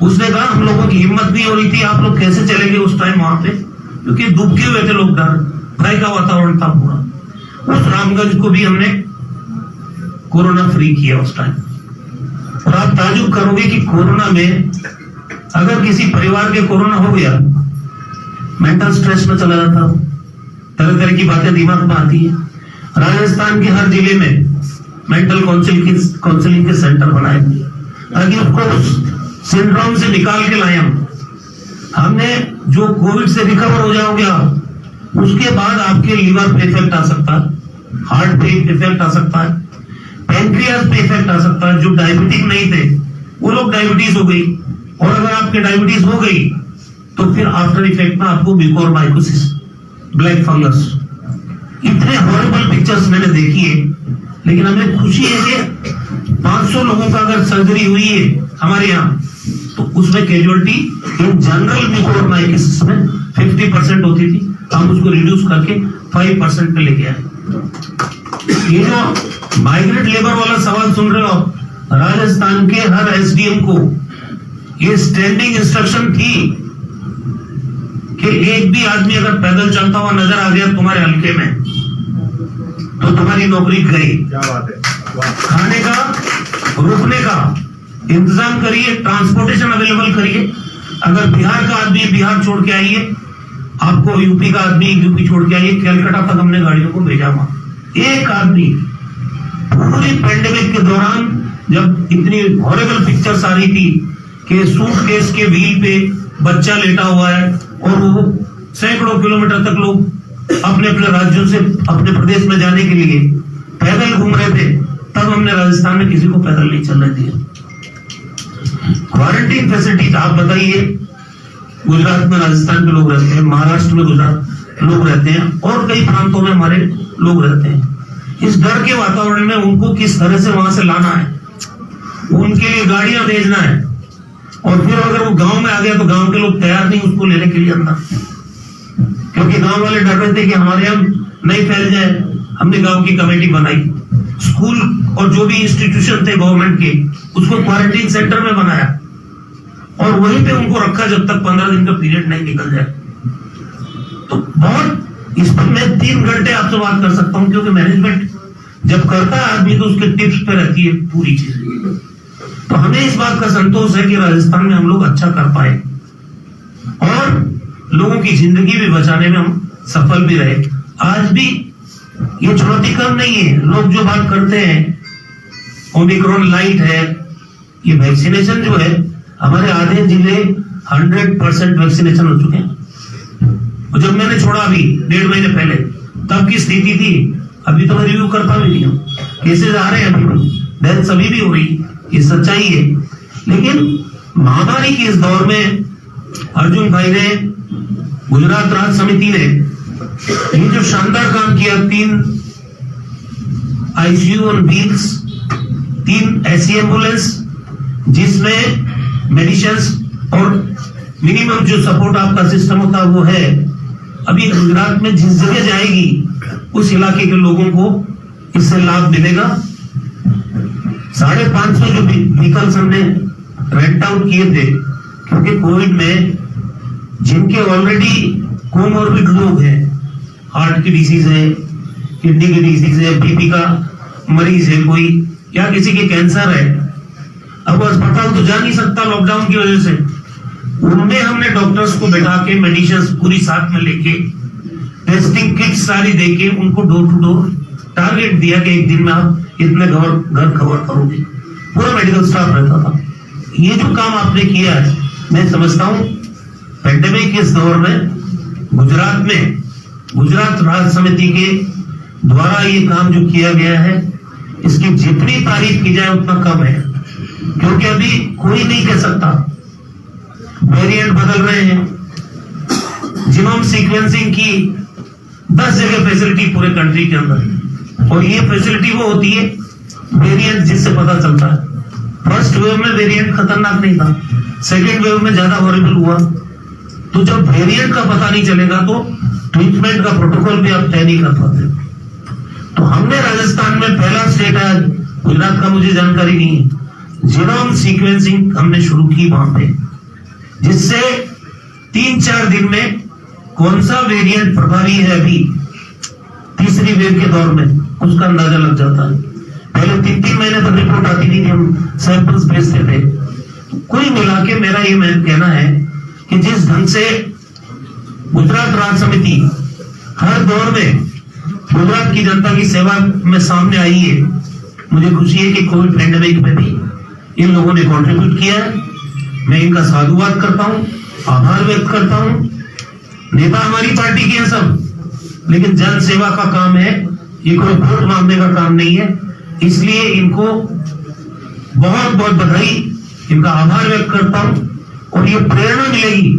S3: उसने कहा हम लोगों की हिम्मत नहीं हो रही थी, आप लोग कैसे चलेंगे उस टाइम वहां पे, क्योंकि दुबके हुए थे लोग, डर भय का वातावरण था पूरा। उस रामगंज को भी हमने कोरोना फ्री किया उस टाइम। और आप ताजुब करोगे कि कोरोना में अगर किसी परिवार के कोरोना हो गया, मेंटल स्ट्रेस में चला जाता, तरह तरह की बातें दिमाग में आती है। राजस्थान के हर जिले में मेंटल काउंसलिंग के सेंटर बनाए ताकि उसको उस सिंड्रोम से निकाल के लाए। हमने जो कोविड से रिकवर हो जाओगे आप, उसके बाद आपके लीवर पे इफेक्ट आ सकता है, हार्ट पे इफेक्ट आ सकता है, पैंक्रियास पे इफेक्ट आ सकता है। जो डायबिटिक नहीं थे वो लोग डायबिटीज हो गई, और अगर आपके डायबिटीज हो गई तो फिर आफ्टर इफेक्ट में आपको म्यूकोरमाइकोसिस, ब्लैक फंगस, इतने हॉरिबल पिक्चर्स मैंने देखी है। लेकिन हमें खुशी है कि 500 लोगों का अगर सर्जरी हुई है हमारे यहाँ, तो उसमें कैजुअलिटी इन जनरल म्यूकोरमाइकोसिस में 50% होती थी, हम उसको रिड्यूस करके 5% पे लेके आए। ये जो माइग्रेट लेबर वाला सवाल सुन रहे हो आप, राजस्थान के हर एसडीएम को ये स्टैंडिंग इंस्ट्रक्शन थी कि एक भी आदमी अगर पैदल चलता हुआ नजर आ गया तुम्हारे हल्के में तो तुम्हारी नौकरी गई।
S2: क्या बात है।
S3: खाने का, रुकने का इंतजाम करिए, ट्रांसपोर्टेशन अवेलेबल करिए। अगर बिहार का आदमी बिहार छोड़ के आइए, आपको यूपी का आदमी यूपी छोड़ के आइए, कलकत्ता तक हमने गाड़ियों को भेजा। वहां एक आदमी पूरी पेंडेमिक के दौरान जब इतनी हॉरिबल पिक्चर्स आ रही थी कि सूटकेस के व्हील पे बच्चा लेटा हुआ है और वो सैकड़ों किलोमीटर तक लोग अपने अपने राज्यों से अपने प्रदेश में जाने के लिए पैदल घूम रहे थे, तब हमने राजस्थान में किसी को पैदल नहीं चलने दिया। क्वारंटीन फैसिलिटीज आप बताइए, गुजरात में राजस्थान के लोग रहते हैं, महाराष्ट्र में गुजरात लोग रहते हैं, और कई प्रांतों में हमारे लोग रहते हैं। इस डर के वातावरण में उनको किस तरह से वहां से लाना है, उनके लिए गाड़ियां भेजना है, और फिर अगर वो गांव में आ गया तो गांव के लोग तैयार नहीं उसको लेने के लिए अंदर, क्योंकि गांव वाले डर रहे थे कि हमारे यहाँ नहीं फैल जाए। हमने गांव की कमेटी बनाई, स्कूल और जो भी इंस्टीट्यूशन थे गवर्नमेंट के, उसको क्वारंटीन सेंटर में बनाया और वहीं पे उनको रखा जब तक 15 दिन का पीरियड नहीं निकल जाए। तो बहुत इस पर मैं 3 घंटे आपसे बात कर सकता हूं, क्योंकि मैनेजमेंट जब करता है आदमी तो उसके टिप्स पे रहती है पूरी चीज। तो हमें इस बात का संतोष है कि राजस्थान में हम लोग अच्छा कर पाए और लोगों की जिंदगी भी बचाने में हम सफल भी रहे। आज भी ये चुनौती कम नहीं है। लोग जो बात करते हैं ओमिक्रॉन लाइट है, ये वैक्सीनेशन जो है, हमारे आधे जिले 100% वैक्सीनेशन हो चुके हैं। और जब मैंने छोड़ा अभी 1.5 महीने पहले, तब की स्थिति थी, अभी तो मैं रिव्यू करता भी नहीं हूँ, केसेज आ रहे हैं अभी भी, डेथ सभी भी हो रही, ये सच्चाई है। लेकिन महामारी के इस दौर में अर्जुन भाई ने, गुजरात राज्य समिति ने ये जो शानदार काम किया, 3 ICU ऑन व्हील्स, 3 ऐसी एम्बुलेंस जिसमें मेडिसिन्स और मिनिमम जो सपोर्ट आपका सिस्टम होता है वो है। अभी गुजरात में जिस जगह जाएगी उस इलाके के लोगों को इससे लाभ मिलेगा। 550 जो व्हीकल्स हमने रेंट आउट किए थे, क्योंकि कोविड में जिनके ऑलरेडी कोमोर्बिड लोग हैं, हार्ट की डिसीज है, किडनी की डिसीज है, बीपी का मरीज है कोई, या किसी के कैंसर है, अब वो अस्पताल तो जा नहीं सकता लॉकडाउन की वजह से, उनमें हमने डॉक्टर्स को बैठा के मेडिसिन पूरी साथ में लेके, टेस्टिंग किट सारी देके उनको डोर टू डोर टारगेट दिया कि एक दिन में आप इतने घर कवर करोगे। पूरा मेडिकल स्टाफ रहता था। ये जो काम आपने किया है, मैं समझता हूं पेंडेमिक के इस दौर में गुजरात में, गुजरात राज्य समिति के द्वारा ये काम जो किया गया है, इसकी जितनी तारीफ की जाए उतना कम है, क्योंकि अभी कोई नहीं कह सकता। वेरिएंट बदल रहे हैं, जीनोम सीक्वेंसिंग की 10 जगह फैसिलिटी पूरे कंट्री के अंदर, और ये फैसिलिटी वो होती है वेरिएंट जिससे पता चलता है। फर्स्ट वेव में वेरिएंट खतरनाक नहीं था, सेकेंड वेव में ज्यादा हॉरिबल हुआ। तो जब वेरिएंट का पता नहीं चलेगा तो ट्रीटमेंट का प्रोटोकॉल भी आप तय नहीं कर पाते। तो हमने राजस्थान में पहला स्टेट है, गुजरात का मुझे जानकारी नहीं है, जीनोम सीक्वेंसिंग हमने शुरू की वहां पे, जिससे 3-4 दिन में कौन सा वेरिएंट प्रभावी है अभी तीसरी वेव के दौर में, उसका अंदाजा लग जाता है। पहले 3-3 महीने तक रिपोर्ट आती थी, हम सैंपल्स भेजते थे। कुल मिला के मेरा ये कहना है कि जिस ढंग से गुजरात राज्य समिति हर दौर में गुजरात की जनता की सेवा में सामने आई है, मुझे खुशी है कि कोविड पैंडेमिक में भी इन लोगों ने कंट्रीब्यूट किया है। मैं इनका साधुवाद करता हूं, आभार व्यक्त करता हूं। नेता हमारी पार्टी के हैं सब, लेकिन जन सेवा का काम है, ये कोई वोट मांगने का काम नहीं है। इसलिए इनको बहुत बहुत बधाई, इनका आभार व्यक्त करता हूं, और ये प्रेरणा मिलेगी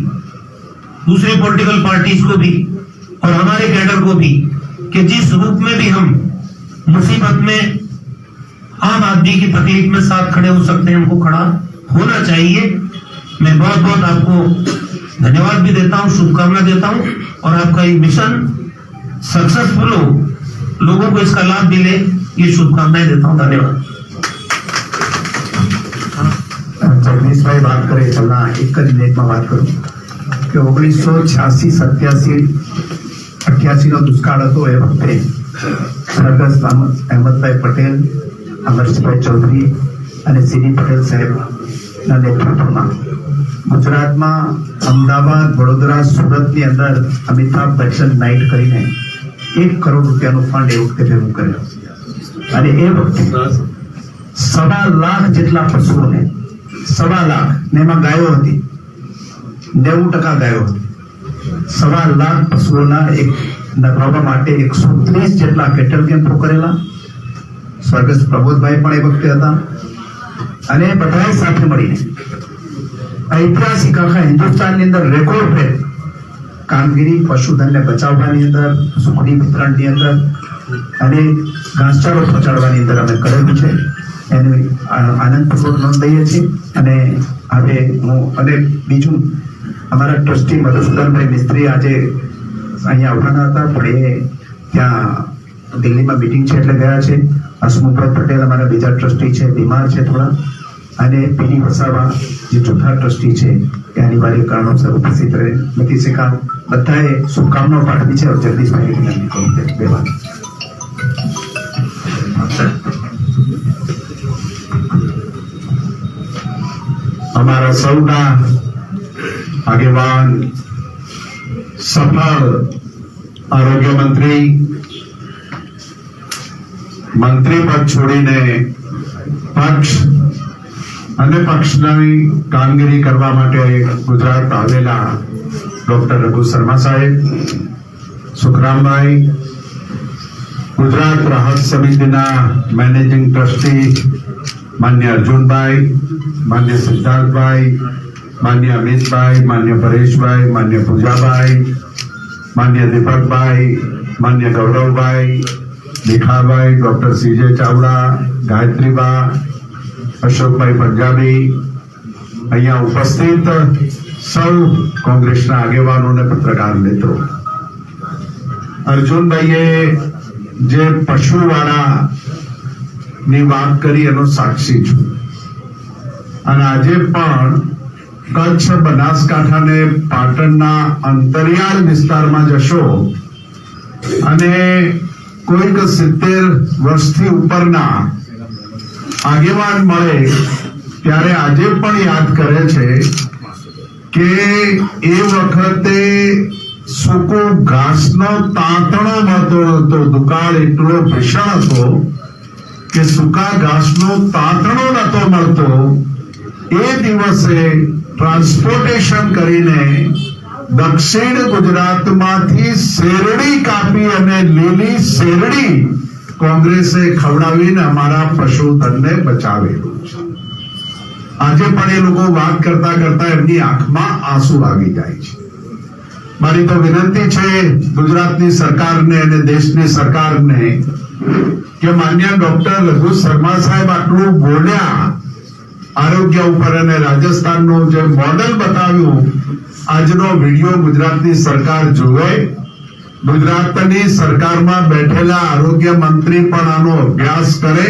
S3: दूसरी पॉलिटिकल पार्टीज को भी और हमारे कैडर को भी, कि जिस रूप में भी हम मुसीबत में, आम आदमी की तकलीफ में साथ खड़े हो सकते हैं, हमको खड़ा होना चाहिए। मैं बहुत बहुत आपको धन्यवाद भी देता हूं, शुभकामना देता हूं, और आपका ये मिशन सक्सेसफुल हो, लोगों को इसका लाभ मिले, ये शुभकामनाएं देता हूं। धन्यवाद।
S2: जगदीशભાઈ વાત કરે છેલ્લા એક જ મિનિટમાં વાત કરું કે 1986, 87, 88 નો દુષ્કાળ હતો એ વખતે સરગસ અહેમદભાઈ પટેલ, અમરસિંહભાઈ ચૌધરી અને સીડી પટેલ સાહેબના નેતૃત્વમાં ગુજરાતમાં અમદાવાદ, વડોદરા, સુરતની અંદર અમિતાભ બચ્ચન નાઇટ કરીને 1 કરોડ રૂપિયાનું ફંડ એ વખતે ભેગું કર્યું અને એ વખતે 1.25 લાખ જેટલા પશુઓને, 1.25 લાખ ને એમાં ગાયો હતી, 90% ગાયો હતી, 1.25 લાખ પશુઓના એક નભાવવા માટે 130 જેટલા કેટલ કેમ્પો કરેલા સ્વર્ગસ્થ પ્રબોધભાઈ પણ એ વખતે હતા અને બધાએ સાથે મળીને ઐતિહાસિક આખા હિન્દુસ્તાનની અંદર રેકોર્ડ બ્રેક કામગીરી પશુધનને બચાવવાની અંદર, સુખડી વિતરણની અંદર અને ઘાસચારો પહોંચાડવાની અંદર અમે કરેલું છે. એને આનંદપૂર્વક નોંધ લઈએ છીએ. અને હવે હું અને બીજું અમારા ટ્રસ્ટી મધુસૂદનભાઈ મિસ્ત્રી આજે અહીંયા આવવાના હતા પણ એ ત્યાં દિલ્હીમાં મીટિંગ છે એટલે ગયા છે. હસમુખભાઈ પટેલ અમારા બીજા ટ્રસ્ટી છે, બીમાર છે થોડા. અને પીડી વસાવા જે ચોથા ટ્રસ્ટી છે એ અનિવાર્ય કારણોસર ઉપસ્થિત નથી શકા. બધાએ શુભકામનાઓ પાઠવી છે. જગદીશભાઈ વિનંતી કરું કે બે વાત.
S4: અમારા સૌના આગેવાન સફળ આરોગ્ય મંત્રી પદ છોડીને પક્ષ અને પક્ષની કામગીરી કરવા માટે ગુજરાત આવેલા ડોક્ટર રઘુ શર્મા સાહેબ, સુખરામભાઈ, ગુજરાત રાહત સમિતિના મેનેજિંગ ટ્રસ્ટી માન્ય અર્જુનભાઈ, માન્ય સિદ્ધાર્થભાઈ, માન્ય અમિતભાઈ, માન્ય પરેશભાઈ, માન્ય પૂજાભાઈ, માન્ય દીપકભાઈ, માન્ય ગૌરવભાઈ, ભીખાભાઈ, ડોક્ટર સીજે ચાવડા, ગાયત્રીબા, અશોકભાઈ પંજાબી, અહીંયા ઉપસ્થિત સૌ કોંગ્રેસના આગેવાનો અને પત્રકાર મિત્રો, અર્જુનભાઈએ જે પશુવાળા ની વાત કરી એનો સાક્ષી છું. અને આજે પણ કચ્છ, બનાસકાંઠા ને પાટણના અંતરિયાળ વિસ્તારમાં જશો અને કોઈક 70 વર્ષથી ઉપરના આગેવાન મળે ત્યારે આજે પણ યાદ કરે છે કે એ વખતે સૂકો ઘાસનો તાંતણો મળતો હતો. દુકાળ એટલો ભીષણ હતો કે સૂકા ઘાસનો તાંતણો નતો મળતો. એ દિવસે ટ્રાન્સપોર્ટેશન કરીને દક્ષિણ ગુજરાતમાંથી શેરડી કાપી અને લીલી શેરડી કોંગ્રેસે ખવડાવીને અમારા પશુધનને બચાવેલું છે. આજે પણ એ લોકો વાત કરતા કરતા એમની આંખમાં આંસુ આવી જાય છે. મારી તો વિનંતી છે ગુજરાતની સરકારને અને દેશની સરકારને કે માન્ય ડોક્ટર રઘુ શર્મા સાહેબ આટલું બોલ્યા આરોગ્ય ઉપર અને રાજસ્થાનનું જે મોડેલ બતાવ્યું, આજનો વિડીયો ગુજરાતની સરકાર જોવે. ગુજરાતની સરકારમાં બેઠેલા આરોગ્ય મંત્રી પણ આનો અભ્યાસ કરે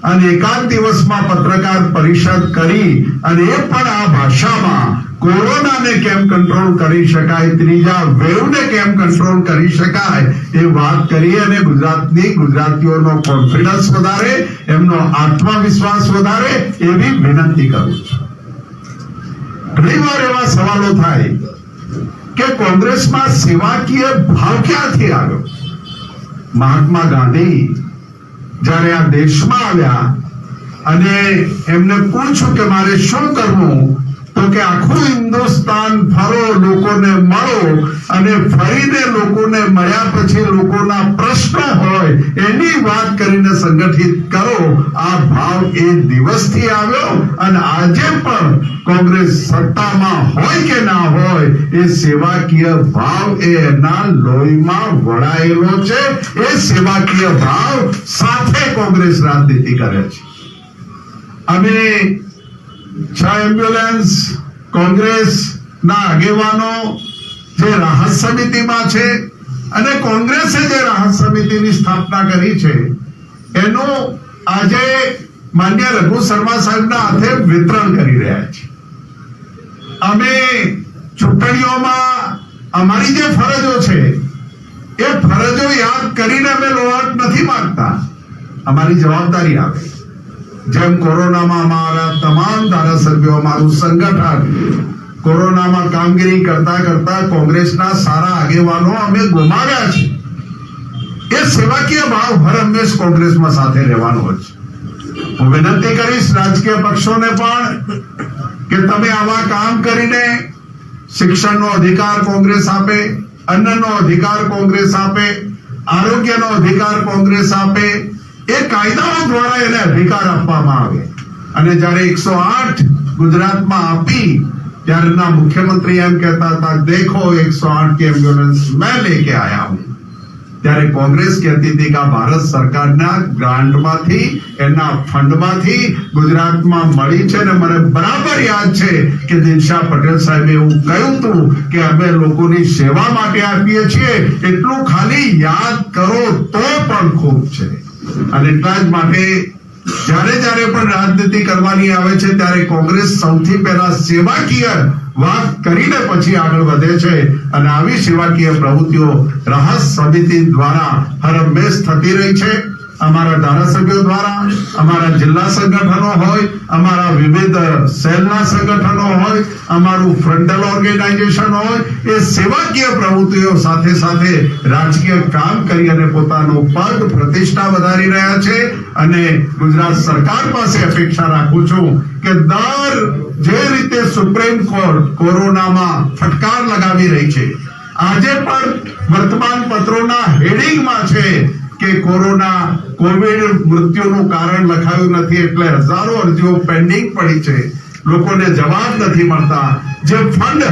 S4: અને એકાદ દિવસમાં પત્રકાર પરિષદ કરી અને એ પણ આ ભાષામાં કોરોનાને કેમ કંટ્રોલ કરી શકાય, ત્રીજા વેવને કેમ કંટ્રોલ કરી શકાય એ વાત કરી અને ગુજરાતીઓનો કોન્ફિડન્સ વધારે, એમનો આત્મવિશ્વાસ વધારે એવી વિનંતી કરું છું. ઘણીવાર એવા સવાલો થાય કે કોંગ્રેસમાં સેવાકીય ભાવ ક્યાંથી આવ્યો? મહાત્મા ગાંધી જ્યારે આ દેશમાં આવ્યા અને એમને પૂછ્યું કે મારે શું કરવું, તો કે આખું હિન્દુસ્તાન ફરો, લોકોને મળો અને ફરીને લોકોને મળ્યા પછી લોકોના પ્રશ્નો હોય એની વાત કરીને સંગઠિત કરો. આ ભાવ એ દિવસથી આવ્યો અને આજે પણ કોંગ્રેસ સત્તામાં હોય કે ના હોય એ સેવાકીય ભાવ એ એના લોહીમાં વળાયેલો છે. એ સેવાકીય ભાવ સાથે કોંગ્રેસ રાજનીતિ કરે છે. અમે 6 એમ્બ્યુલન્સ કોંગ્રેસના આગેવાનો જે રાહત સમિતિમાં છે અને કોંગ્રેસે જે રાહત સમિતિની સ્થાપના કરી છે એનું આજે માન્ય રઘુ શર્મા સાહેબના હાથે વિતરણ કરી રહ્યા છે. અમે ચૂંટણીઓમાં અમારી જે ફરજો છે એ ફરજો યાદ કરીને અમે લોહાટ નથી માંગતા. અમારી જવાબદારી આવે. જેમ કોરોનામાં અમારા તમામ ધારાસભ્યો, અમારું સંગઠન કોરોનામાં કામગીરી કરતા કરતા કોંગ્રેસના સારા આગેવાનો અમે ગુમાવ્યા છે. એ સેવાકીય ભાવ હર હંમેશ કોંગ્રેસમાં સાથે રહેવાનો છે. હું વિનંતી કરીશ રાજકીય પક્ષોને પણ કે તમે આવા કામ કરીને શિક્ષણનો અધિકાર કોંગ્રેસ આપે, અન્નનો અધિકાર કોંગ્રેસ આપે, આરોગ્યનો અધિકાર કોંગ્રેસ આપે, એ કાયદાઓ દ્વારા એને અધિકાર આપવામાં આવે. અને જ્યારે 108 ગુજરાતમાં આપી ત્યારના મુખ્યમંત્રી એમ કહેતા હતા, દેખો 108 की एम्बुलेंस मैं लेके आया हूं. ત્યારે કોંગ્રેસ કહેતી હતી કે આ ભારત સરકારના ગ્રાન્ટમાંથી, એના ફંડમાંથી ગુજરાતમાં મળી છે. ને મને બરાબર યાદ છે કે દિનશા પટેલ સાહેબે એવું કહ્યું હતું કે અમે લોકોની સેવા માટે આપીએ છીએ. એટલું ખાલી યાદ કરો તો પણ ખૂબ છે. અને એટલા જ માટે જ્યારે પણ રાજનીતિ કરવાની આવે છે ત્યારે કોંગ્રેસ સૌથી પહેલા સેવાકીય વાત કરીને પછી આગળ વધે છે. અને આવી સેવાકીય પ્રવૃત્તિઓ રાહત સમિતિ દ્વારા હરહંમેશ થતી રહી છે. અમારા ધારાસભ્યો દ્વારા, અમારા જિલ્લા સંગઠનો હોય, અમારા વિવિધ સેલના સંગઠનો હોય, અમારું ફ્રન્ટલ ઓર્ગેનાઇઝેશન હોય, એ સેવાકીય પ્રવૃત્તિઓ સાથે સાથે રાજકીય કામ કરી અને પોતાનો પદ પ્રતિષ્ઠા વધારી રહ્યા છે. અને ગુજરાત સરકાર પાસે અપેક્ષા રાખું છું કે જે રીતે સુપ્રીમ કોર્ટ કોરોનામાં ફટકાર લગાવી રહી છે, આજે પણ વર્તમાન પત્રોના હેડિંગમાં છે કે કોવિડ મૃત્યુનું કારણ લખાયું નથી, એટલે હજારો અરજીઓ પેન્ડિંગ પડી છે, લોકોને જવાબ નથી મળતા. જે ફંડ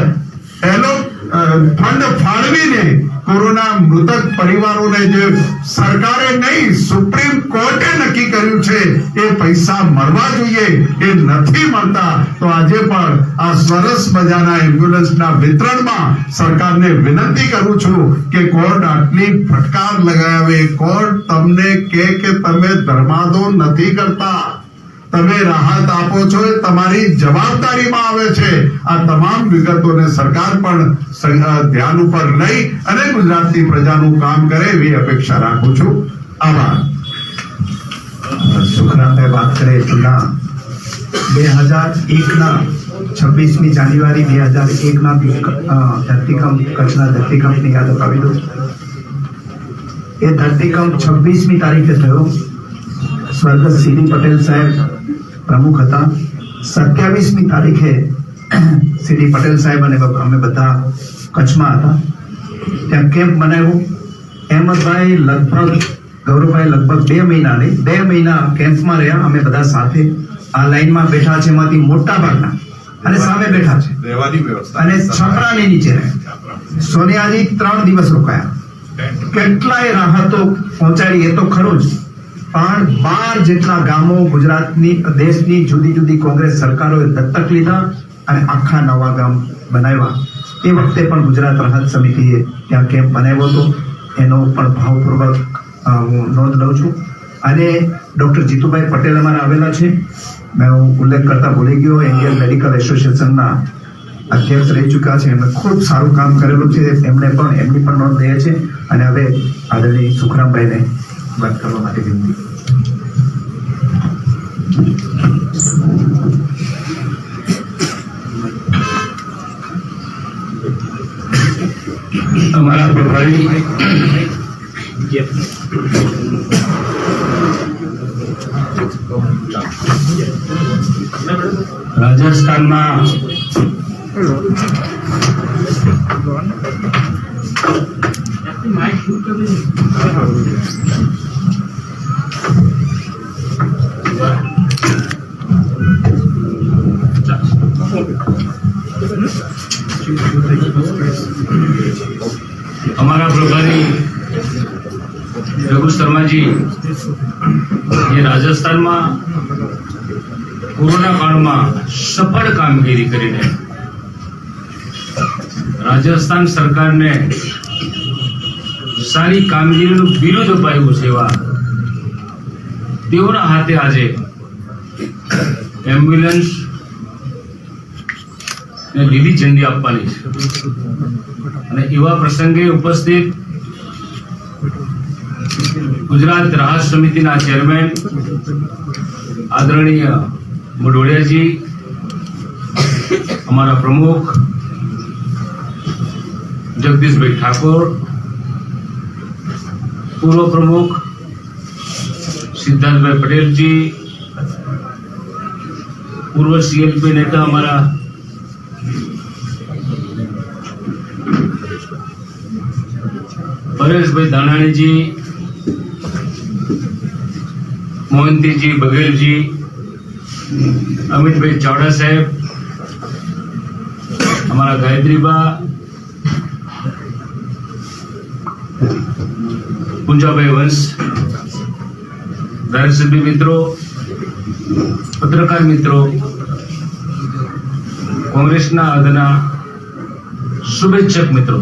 S4: ફાળવીને કોરોના મૃતક પરિવારોને જે સરકારે નહીં, સુપ્રીમ કોર્ટે નક્કી કર્યું છે એ પૈસા મળવા જોઈએ, એ નથી મળતા. તો આજે પણ આ સરસ મજાના એમ્બ્યુલન્સના વિતરણમાં સરકારને વિનંતી કરું છું કે કોર્ટ આટલી ફટકાર લગાવે, કોર્ટ તમને કે તમે ધર્માદો નથી કરતા, તમે રાહત આપો છો, એ તમારી જવાબદારીમાં આવે છે. આ તમામ વિગતોને સરકાર પણ ધ્યાન ઉપર લઈ અને ગુજરાતની પ્રજાનું કામ કરે એવી અપેક્ષા રાખું છું. આભાર.
S2: સુખરામભાઈ વાત કરે એટલા 2001ના 26મી જાન્યુઆરી 2001ના ધરતીકંપ, કચ્છના ધરતીકંપની યાદ અપાવી દઉં. એ ધરતીકંપ 26મી તારીખે થયો. સ્વર્ગસ્થ સીડી પટેલ સાહેબ પ્રમુખ હતા. 27મી તારીખે સીડી પટેલ સાહેબ અને અમે બધા કચ્છમાં હતા. ત્યાં કેમ્પ બનાવ્યો. અહેમદભાઈ ગૌરવભાઈ લગભગ 2 મહિના નહીં, 2 મહિના કેમ્પમાં રહ્યા. અમે બધા સાથે આ લાઈનમાં બેઠા છે, એમાંથી મોટા ભાગના અને સામે બેઠા છે અને છપરાની નીચે રહ્યા. સોનિયાજી 3 દિવસ રોકાયા. કેટલાય રાહતો પહોંચાડી એ તો ખરું જ, પણ 12 જેટલા ગામો ગુજરાતની, દેશની જુદી જુદી કોંગ્રેસ સરકારોએ દત્તક લીધા અને આખા નવા ગામ બનાવ્યા. એ વખતે પણ ગુજરાત રાહત સમિતિએ ત્યાં કેમ્પ બનાવ્યો હતો. એનો પણ ભાવપૂર્વક હું નોંધ લઉં છું. અને ડોક્ટર જીતુભાઈ પટેલ અમારા આવેલા છે, મેં ઉલ્લેખ કરતા ભૂલી ગયો. ઇન્ડિયન મેડિકલ એસોસિએશનના અધ્યક્ષ રહી ચૂક્યા છે. એમણે ખૂબ સારું કામ કરેલું છે. એમની પણ નોંધ લે છે. અને હવે આદરણીય સુખરામભાઈને વાત કરવા માટે વિનંતી.
S3: અમારા પ્રભારી રાજસ્થાનમાં हमारा प्रभारी रघु शर्मा जी ये राजस्थान में कोरोना काल में सफल कामगीरी करीने राजस्थान सरकार ने सारी कामगीरी बिरुद अपायु सेवा तेओना हाथे आज एम्ब्युलन्स ने લીલી ઝંડી આપવાની છે. અને એવા પ્રસંગે ઉપસ્થિત ગુજરાત રાહત સમિતિના ચેરમેન આદરણીય મોઢવાડિયાજી, અમારા પ્રમુખ જગદીશભાઈ ઠાકોર, પૂર્વ પ્રમુખ સિદ્ધાર્થભાઈ પટેલજી, પૂર્વ સીએલપી नेता हमारा परेश भाई दानाणी जी,
S5: મોહંતીજી બઘેલજી, અમિતભાઈ ચાવડા સાહેબ, અમારા ગાયત્રીબા, પૂંજાભાઈ વંશ, ધારાસભ્ય મિત્રો, પત્રકાર મિત્રો, કોંગ્રેસના અદના શુભેચ્છક મિત્રો,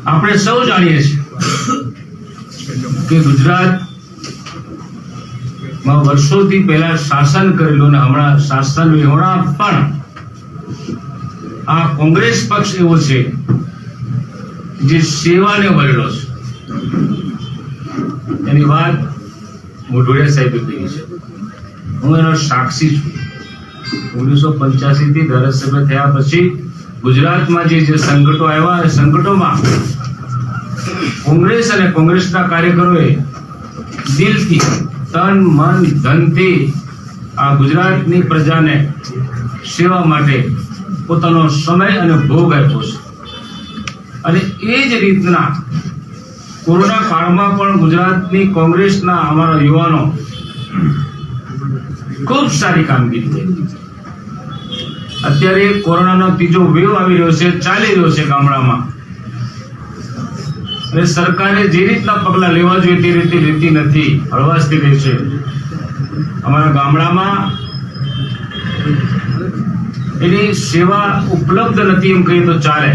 S5: આપણે સૌ જાણીએ છીએ કે ગુજરાતમાં વર્ષોથી પહેલા શાસન કરેલું અને હમણાં શાસન વિહોણા પણ આ કોંગ્રેસ પક્ષ એવો છે જે સેવાને વળેલો છે. એની વાત મોઢવાડિયા સાહેબે કરી છે. હું એનો સાક્ષી છું. 1985 થી ધારાસભ્ય થયા પછી ગુજરાતમાં જે સંકટો આવ્યા એ સંકટોમાં કોંગ્રેસ અને કોંગ્રેસના કાર્યકરોએ દિલથી, તન, મન, ધનથી આ ગુજરાતની પ્રજાને સેવા માટે પોતાનો સમય અને ભોગ આપ્યો છે. અને એ જ રીતના કોરોના કાળમાં પણ ગુજરાતની કોંગ્રેસના અમારા યુવાનો ખૂબ સારી કામગીરી કરી. અત્યારે કોરોનાનો ત્રીજો વેવ આવી રહ્યો છે, ચાલી રહ્યો છે ગામડામાં, અને સરકારે જે રીતના પગલા લેવા જોઈએ તે રીતે લેતી નથી, હળવાશથી રહે છે. અમારા ગામડામાં એની સેવા ઉપલબ્ધ નથી એમ કહીએ તો ચાલે.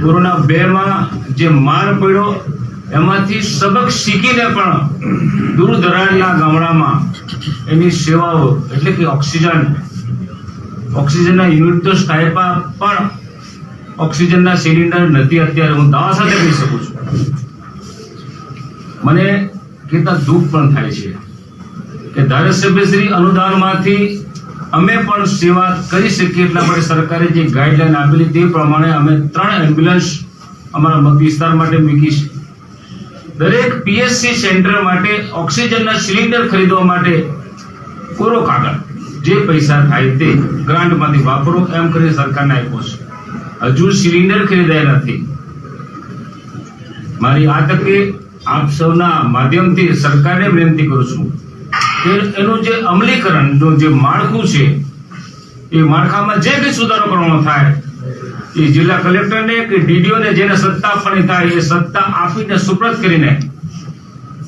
S5: કોરોના 2 માં જે માર પડ્યો એમાંથી સબક શીખીને પણ દૂર દરાડના ગામડામાં એની સેવાઓ એટલે કે ઓક્સિજનના યુનિટ તો સ્થાયપા, પણ ઓક્સિજનના સિલિન્ડર નથી. અત્યારે હું દાવા સાથે કહી શકું છું. મને કેટલા દુઃખ પણ થાય છે કે ધારાસભ્યશ્રી અનુદાનમાંથી અમે પણ સેવા કરી શકીએ એટલા માટે સરકારે જે ગાઈડલાઈન આપેલી તે પ્રમાણે અમે 3 એમ્બ્યુલન્સ અમારા મત વિસ્તાર માટે મૂકી છે. દરેક પીએચસી સેન્ટર માટે ઓક્સિજનના સિલિન્ડર ખરીદવા માટે કોરો કાગળ જે પૈસા થાય તે ગ્રાન્ટમાંથી વાપરો એમ કરીને સરકારને આપ્યો છે. હજુ સિલિન્ડર ખરીદાયા નથી. મારી આ તકે આપ સૌના માધ્યમથી સરકારને વિનંતી કરું છું કે એનું જે અમલીકરણ, જે માળખું છે એ માળખામાં જે કંઈ સુધારો કરવાનો થાય એ જિલ્લા કલેક્ટરને કે ડીડીઓને જેને સત્તા આપવાની થાય એ સત્તા આપીને સુપ્રત કરીને,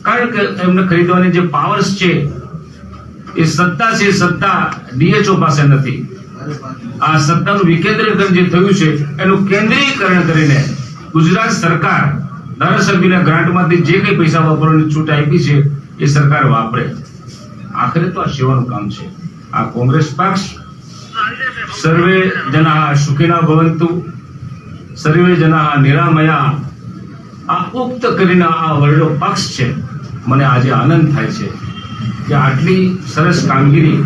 S5: કારણ કે એમને ખરીદવાની જે પાવર્સ છે એ સત્તા છે, સત્તા ડીએચઓ પાસે નથી. આ સત્તાનું વિકેન્દ્રીકરણ જે થયું છે એનું કેન્દ્રીકરણ કરીને ગુજરાત સરકાર ધારાસભ્યના ગ્રાન્ટમાંથી જે કંઈ પૈસા વાપરવાની છૂટ આપી છે એ સરકાર વાપરે. આખરે તો આ સેવાનું કામ છે. આ કોંગ્રેસ પક્ષ સર્વે જનાઃ સુખિના ભવંતુ, સર્વે જનાઃ નિરામયા, આ ઉક્ત કરીને આ વરડો પક્ષ છે. મને આજે આનંદ થાય છે કે આટલી સરસ કામગીરી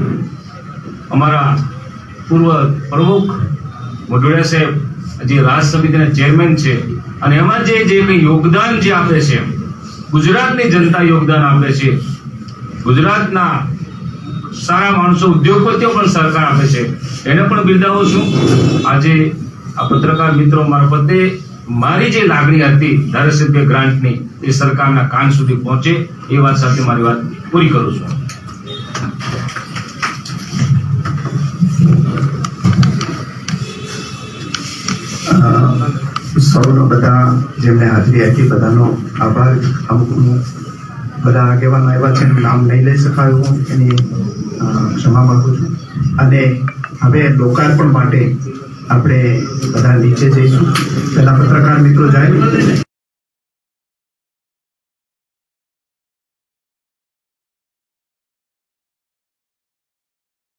S5: અમારા પૂર્વ પ્રમુખ મોઢવાડિયા સાહેબ, જે રાજ સમિતિના ચેરમેન છે, અને એમાં જે કંઈ યોગદાન જે આપે છે, ગુજરાતની જનતા યોગદાન આપે છે, ગુજરાતના સારા માણસો, ઉદ્યોગપતિઓ પણ સરકાર આપે છે, એને પણ બિરદાવું છું. આજે આ પત્રકાર મિત્રો મારફતે મારી જે લાગણી હતી ધારાસભ્ય ગ્રાન્ટની એ સરકારના કાન સુધી પહોંચે એ વાત સાથે મારી વાત પૂરી કરું છું.
S2: સૌનો બધા જેમને હાજરી આપી બધાનો આભાર. અમુક બધા આગેવાનો આવ્યા છે, નામ નહીં લઈ શકાયું, હું એની ક્ષમા માંગુ છું. અને હવે લોકાર્પણ માટે આપણે બધા નીચે જઈશું. પહેલા પત્રકાર મિત્રો જાય.